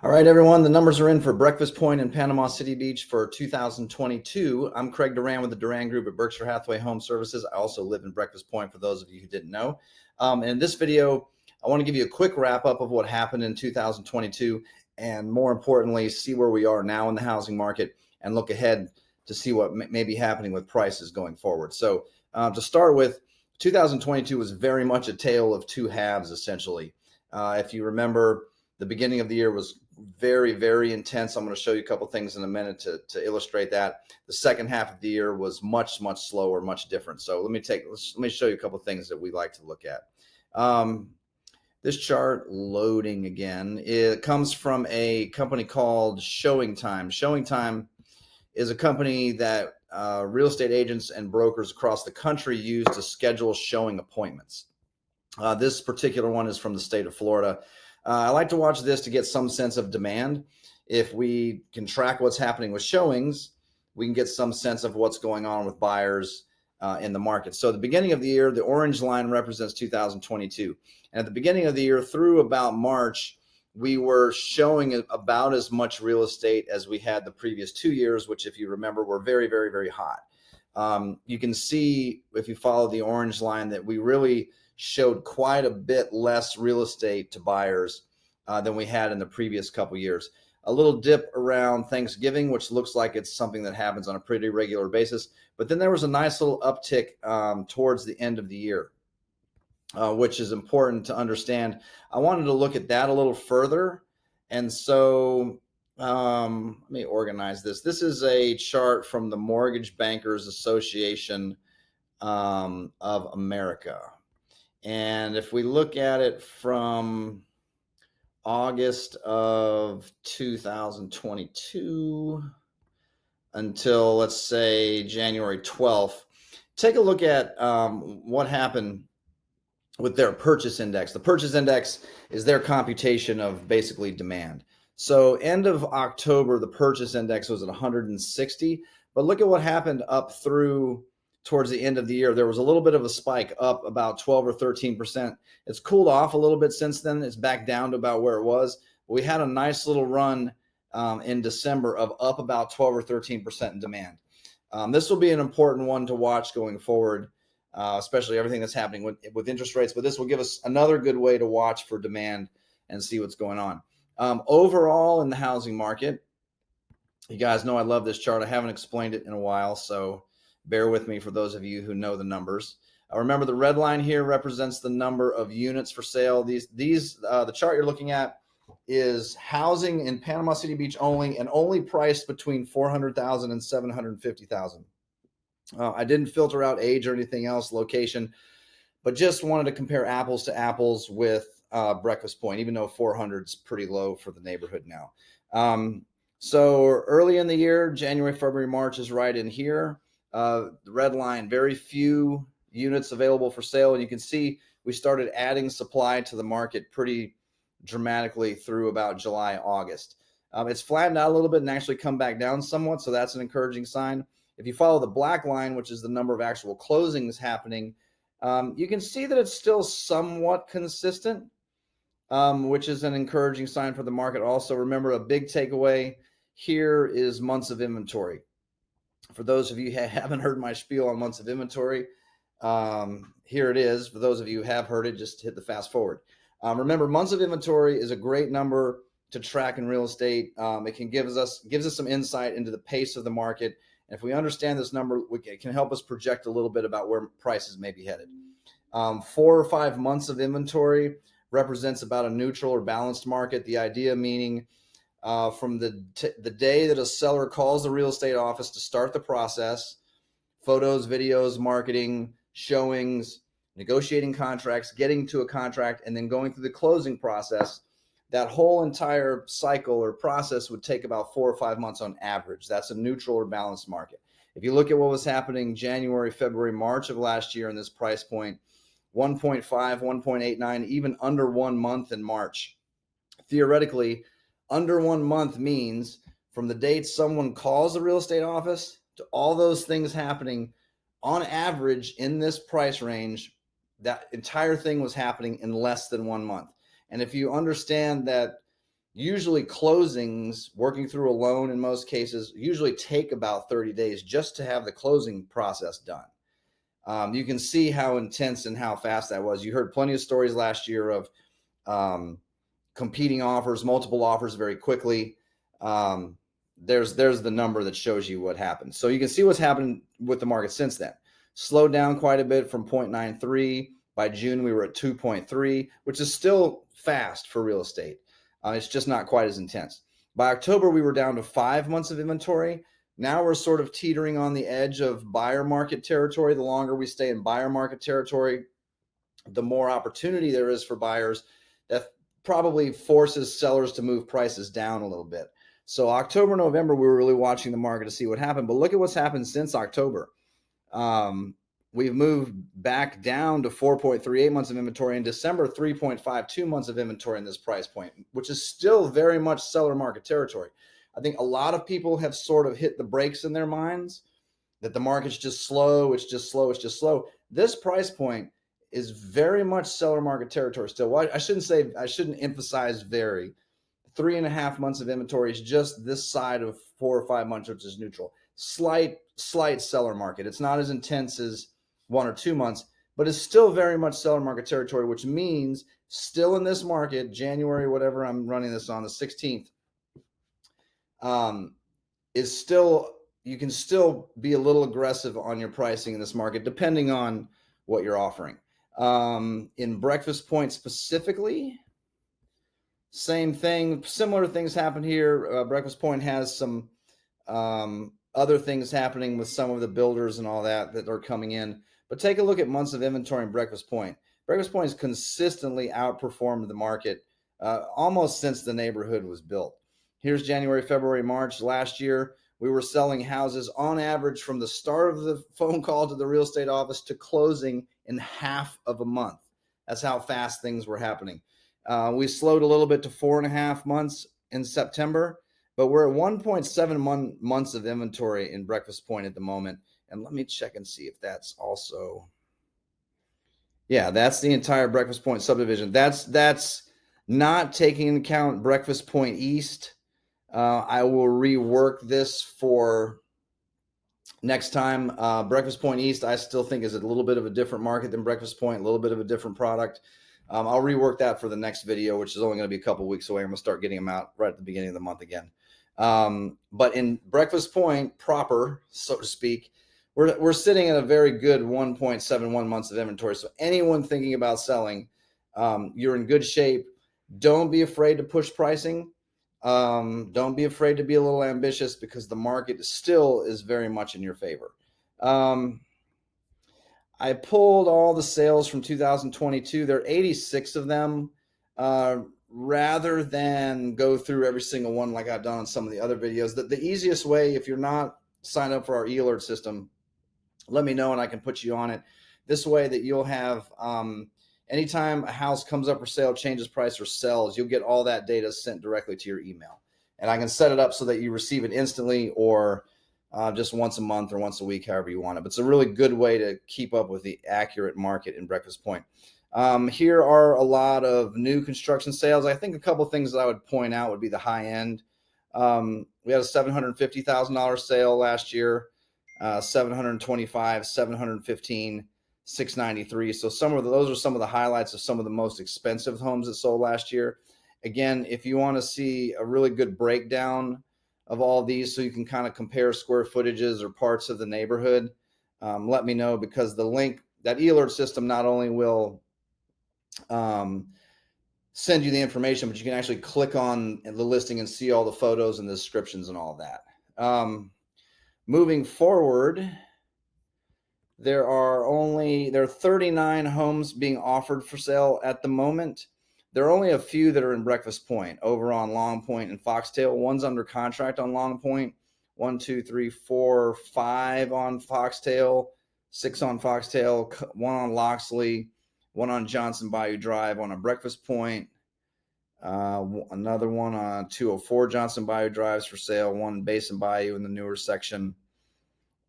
All right, everyone, the numbers are in for Breakfast Point in Panama City Beach for 2022. I'm Craig Duran with the Duran Group at Berkshire Hathaway Home Services. I also live in Breakfast Point for those of you who didn't know. In this video, I want to give you a quick wrap up of what happened in 2022 and more importantly, see where we are now in the housing market and look ahead to see what may be happening with prices going forward. So to start with, 2022 was very much a tale of two halves, essentially. If you remember, the beginning of the year was very, very intense. I'm going to show you a couple things in a minute to illustrate that. The second half of the year was much, much slower, much different. So let me show you a couple things that we like to look at. This chart loading again. It comes from a company called Showing Time. Showing Time is a company that real estate agents and brokers across the country use to schedule showing appointments. This particular one is from the state of Florida. I like to watch this to get some sense of demand. If we can track what's happening with showings, we can get some sense of what's going on with buyers in the market. So the beginning of the year, the orange line represents 2022. And at the beginning of the year through about March, we were showing about as much real estate as we had the previous 2 years, which if you remember, were very, very, very hot. You can see if you follow the orange line that we really showed quite a bit less real estate to buyers than we had in the previous couple years. A little dip around Thanksgiving, which looks like it's something that happens on a pretty regular basis. But then there was a nice little uptick towards the end of the year, which is important to understand. I wanted to look at that a little further. And so let me organize this. This is a chart from the Mortgage Bankers Association of America. And if we look at it from August of 2022 until, let's say, January 12th, take a look at what happened with their purchase index. The purchase index is their computation of basically demand. So end of October, the purchase index was at 160, but look at what happened up through towards the end of the year. There was a little bit of a spike up about 12 or 13%. It's cooled off a little bit since then. It's back down to about where it was. We had a nice little run in December of up about 12 or 13% in demand. This will be an important one to watch going forward, especially everything that's happening with interest rates. But this will give us another good way to watch for demand and see what's going on. Overall in the housing market, you guys know I love this chart. I haven't explained it in a while, so bear with me for those of you who know the numbers. Remember, the red line here represents the number of units for sale. The chart you're looking at is housing in Panama City Beach only, and only priced between $400,000 and $750,000. I didn't filter out age or anything else, location, but just wanted to compare apples to apples with Breakfast Point, even though 400 is pretty low for the neighborhood now. So early in the year, January, February, March is right in here. The red line, very few units available for sale. And you can see we started adding supply to the market pretty dramatically through about July, August. It's flattened out a little bit and actually come back down somewhat. So that's an encouraging sign. If you follow the black line, which is the number of actual closings happening, you can see that it's still somewhat consistent, which is an encouraging sign for the market. Also, remember, a big takeaway here is months of inventory. For those of you who haven't heard my spiel on months of inventory, here it is. For those of you who have heard it, just hit the fast forward. Remember, months of inventory is a great number to track in real estate. It can gives us some insight into the pace of the market. And if we understand this number, it can help us project a little bit about where prices may be headed. 4 or 5 months of inventory represents about a neutral or balanced market. The idea meaning from the day that a seller calls the real estate office to start the process, photos, videos, marketing, showings, negotiating contracts, getting to a contract, and then going through the closing process, that whole entire cycle or process would take about 4 or 5 months on average. That's a neutral or balanced market. If you look at what was happening January, February, March of last year in this price point, 1.5, 1.89, even under 1 month in March. Theoretically, under 1 month means from the date someone calls the real estate office to all those things happening, on average in this price range, that entire thing was happening in less than 1 month. And if you understand that Usually closings, working through a loan in most cases, usually take about 30 days just to have the closing process done. You can see how intense and how fast that was. You heard plenty of stories last year of competing offers, multiple offers very quickly. There's the number that shows you what happened. So you can see what's happened with the market since then. Slowed down quite a bit from 0.93. By June, we were at 2.3, which is still fast for real estate. It's just not quite as intense. By October, we were down to 5 months of inventory. Now we're sort of teetering on the edge of buyer market territory. The longer we stay in buyer market territory, the more opportunity there is for buyers. That probably forces sellers to move prices down a little bit. So October, November, we were really watching the market to see what happened. But look at what's happened since October. We've moved back down to 4.38 months of inventory. In December, 3.52 months of inventory in this price point, which is still very much seller market territory. I think a lot of people have sort of hit the brakes in their minds that the market's just slow, it's just slow, it's just slow. This price point is very much seller market territory still. Well, I shouldn't emphasize very. 3.5 months of inventory is just this side of 4 or 5 months, which is neutral. Slight seller market. It's not as intense as 1 or 2 months, but it's still very much seller market territory, which means still in this market, January, whatever I'm running this on, the 16th, is still, you can still be a little aggressive on your pricing in this market, depending on what you're offering. In Breakfast Point specifically, same thing, similar things happen here. Breakfast Point has some other things happening with some of the builders and all that are coming in. But take a look at months of inventory in Breakfast Point. Breakfast Point has consistently outperformed the market almost since the neighborhood was built. Here's January, February, March. Last year, we were selling houses on average from the start of the phone call to the real estate office to closing in half of a month. That's how fast things were happening. We slowed a little bit to 4.5 months in September, but we're at 1.7 months of inventory in Breakfast Point at the moment. And let me check and see if that's also, yeah, that's the entire Breakfast Point subdivision. That's not taking into account Breakfast Point East. I will rework this for next time. Breakfast Point East, I still think is a little bit of a different market than Breakfast Point, a little bit of a different product. I'll rework that for the next video, which is only going to be a couple weeks away. I'm going to start getting them out right at the beginning of the month again. But in Breakfast Point proper, so to speak, we're sitting at a very good 1.71 months of inventory. So anyone thinking about selling, you're in good shape. Don't be afraid to push pricing. Don't be afraid to be a little ambitious, because the market still is very much in your favor. I pulled all the sales from 2022. There are 86 of them. Rather than go through every single one like I've done on some of the other videos, the easiest way, if you're not signed up for our e-alert system, let me know and I can put you on it. This way that you'll have, anytime a house comes up for sale, changes price, or sells, you'll get all that data sent directly to your email. And I can set it up so that you receive it instantly, or just once a month or once a week, however you want it. But it's a really good way to keep up with the accurate market in Breakfast Point. Here are a lot of new construction sales. I think a couple of things that I would point out would be the high end. We had a $750,000 sale last year, 725, 715, 693. So those are some of the highlights of some of the most expensive homes that sold last year. Again, if you want to see a really good breakdown of all these, so you can kind of compare square footages or parts of the neighborhood, let me know, because the link, that e-alert system, not only will send you the information, but you can actually click on the listing and see all the photos and the descriptions and all that. Moving forward, there are 39 homes being offered for sale at the moment. There are only a few that are in Breakfast Point. Over on Long Point and Foxtail, one's under contract on Long Point. 1, 2, 3, 4, 5 on Foxtail, 6 on Foxtail, 1 on Loxley, 1 on Johnson Bayou Drive, on a Breakfast Point, another one on 204 Johnson Bayou Drive's for sale, 1 Basin Bayou in the newer section.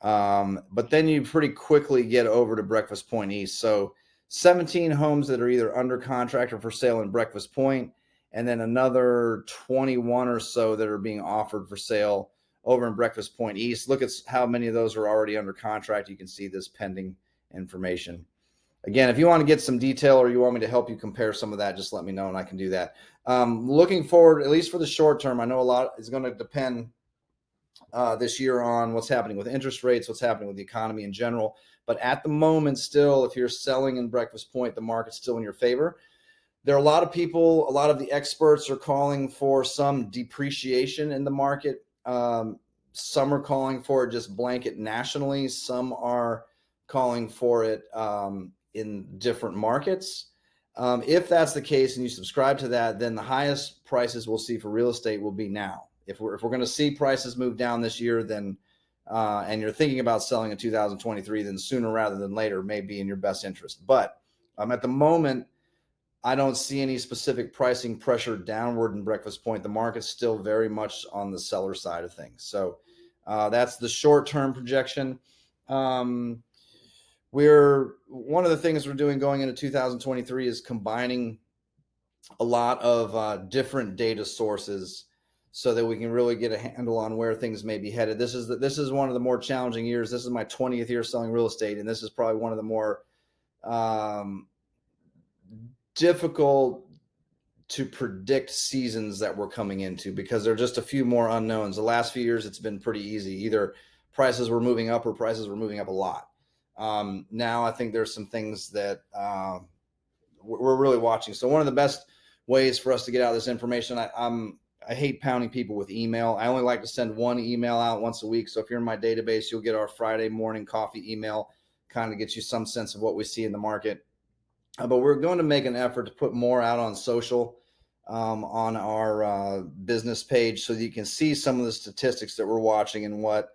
But then you pretty quickly get over to Breakfast Point East. So 17 homes that are either under contract or for sale in Breakfast Point, and then another 21 or so that are being offered for sale over in Breakfast Point East. Look at how many of those are already under contract. You can see this pending information. Again, if you want to get some detail or you want me to help you compare some of that, just let me know and I can do that. Looking forward, at least for the short term, I know a lot is going to depend this year on what's happening with interest rates, what's happening with the economy in general. But at the moment, still, if you're selling in Breakfast Point, the market's still in your favor. There are a lot of people, a lot of the experts are calling for some depreciation in the market. Some are calling for it just blanket nationally. Some are calling for it in different markets. If that's the case and you subscribe to that, then the highest prices we'll see for real estate will be now. If we're going to see prices move down this year, then and you're thinking about selling in 2023, then sooner rather than later may be in your best interest. But at the moment, I don't see any specific pricing pressure downward in Breakfast Point. The market's still very much on the seller side of things. So that's the short-term projection. One of the things we're doing going into 2023 is combining a lot of different data sources so that we can really get a handle on where things may be headed. This is one of the more challenging years. This is my 20th year selling real estate, and this is probably one of the more difficult to predict seasons that we're coming into because there are just a few more unknowns. The last few years, it's been pretty easy. Either prices were moving up or prices were moving up a lot. Now I think there's some things that we're really watching. So one of the best ways for us to get out this information, I hate pounding people with email. I only like to send one email out once a week. So if you're in my database, you'll get our Friday morning coffee email, kind of gets you some sense of what we see in the market. But we're going to make an effort to put more out on social, on our business page, so that you can see some of the statistics that we're watching and what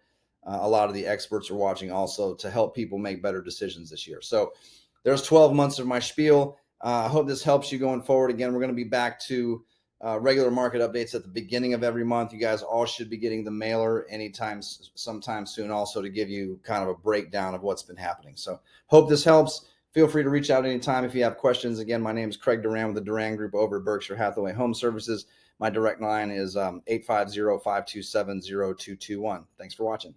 a lot of the experts are watching also to help people make better decisions this year. So there's 12 months of my spiel. I hope this helps you going forward. Again, we're going to be back to regular market updates at the beginning of every month. You guys all should be getting the mailer sometime soon also to give you kind of a breakdown of what's been happening. So hope this helps. Feel free to reach out anytime if you have questions. Again, my name is Craig Duran with the Duran Group over at Berkshire Hathaway Home Services. My direct line is 850-527-0221. Thanks for watching.